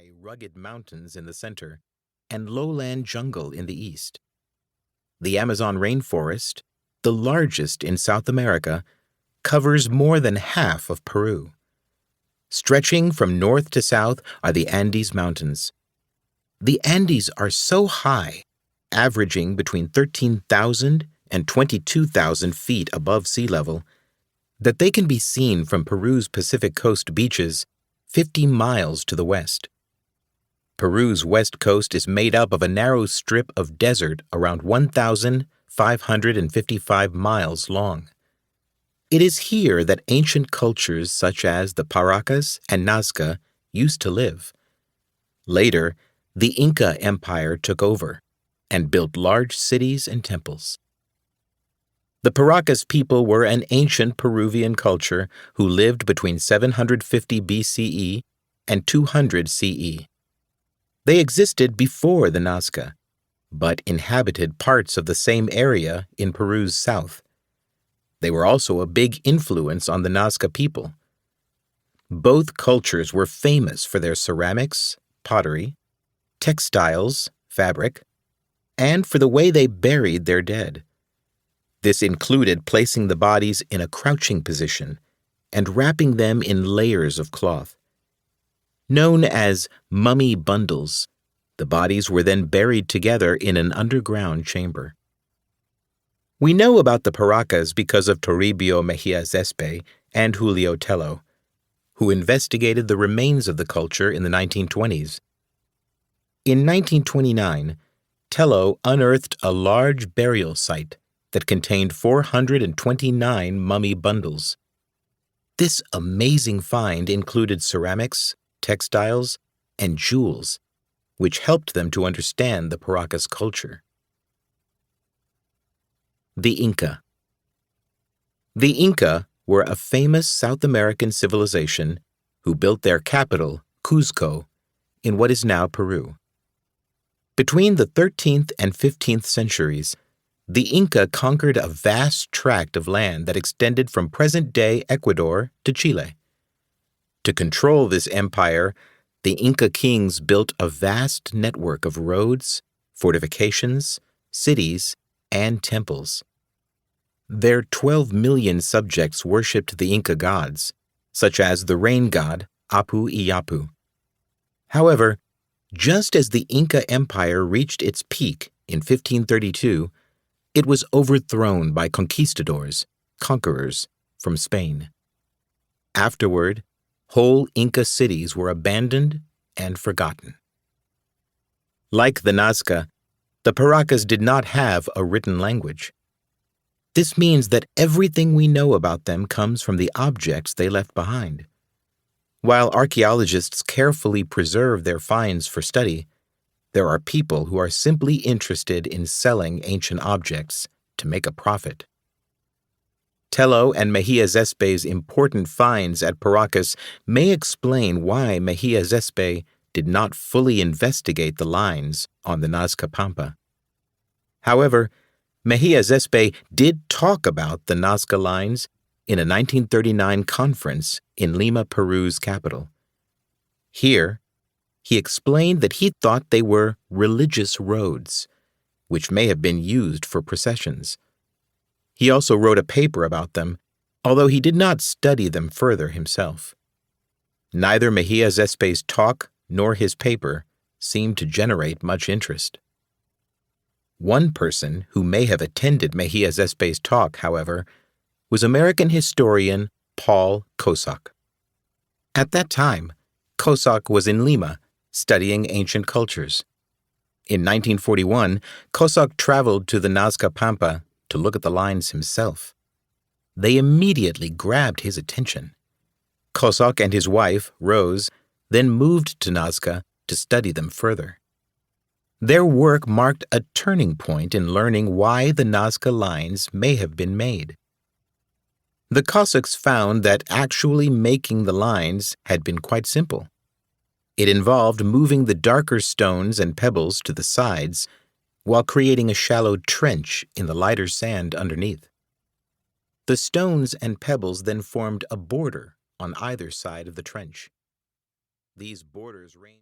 high, rugged mountains in the center and lowland jungle in the east. The Amazon rainforest, the largest in South America, covers more than half of Peru. Stretching from north to south are the Andes Mountains. The Andes are so high, averaging between 13,000 and 22,000 feet above sea level, that they can be seen from Peru's Pacific coast beaches 50 miles to the west. Peru's west coast is made up of a narrow strip of desert around 1,555 miles long. It is here that ancient cultures such as the Paracas and Nazca used to live. Later, the Inca Empire took over and built large cities and temples. The Paracas people were an ancient Peruvian culture who lived between 750 B.C.E. and 200 C.E. They existed before the Nazca, but inhabited parts of the same area in Peru's south. They were also a big influence on the Nazca people. Both cultures were famous for their ceramics, pottery, textiles, fabric, and for the way they buried their dead. This included placing the bodies in a crouching position and wrapping them in layers of cloth. Known as mummy bundles, the bodies were then buried together in an underground chamber. We know about the Paracas because of Toribio Mejia Zespe and Julio Tello, who investigated the remains of the culture in the 1920s. In 1929, Tello unearthed a large burial site that contained 429 mummy bundles. This amazing find included ceramics, textiles, and jewels, which helped them to understand the Paracas culture. The Inca. The Inca were a famous South American civilization who built their capital, Cuzco, in what is now Peru. Between the 13th and 15th centuries, the Inca conquered a vast tract of land that extended from present-day Ecuador to Chile. To control this empire, the Inca kings built a vast network of roads, fortifications, cities, and temples. Their 12 million subjects worshipped the Inca gods, such as the rain god Apu Iyapu. However, just as the Inca Empire reached its peak in 1532, it was overthrown by conquistadors, conquerors, from Spain. Afterward, whole Inca cities were abandoned and forgotten. Like the Nazca, the Paracas did not have a written language. This means that everything we know about them comes from the objects they left behind. While archaeologists carefully preserve their finds for study, there are people who are simply interested in selling ancient objects to make a profit. Tello and Mejia Zespe's important finds at Paracas may explain why Mejia Zespe did not fully investigate the lines on the Nazca Pampa. However, Mejia Zespe did talk about the Nazca Lines in a 1939 conference in Lima, Peru's capital. Here, he explained that he thought they were religious roads, which may have been used for processions. He also wrote a paper about them, although he did not study them further himself. Neither Mejia Zespe's talk nor his paper seemed to generate much interest. One person who may have attended Mejia Zespe's talk, however, was American historian Paul Kosak. At that time, Kosak was in Lima, studying ancient cultures. In 1941, Kosak traveled to the Nazca Pampa to look at the lines himself. They immediately grabbed his attention. Kosak and his wife, Rose, then moved to Nazca to study them further. Their work marked a turning point in learning why the Nazca Lines may have been made. The Kosaks found that actually making the lines had been quite simple. It involved moving the darker stones and pebbles to the sides while creating a shallow trench in the lighter sand underneath. The stones and pebbles then formed a border on either side of the trench. These borders ranged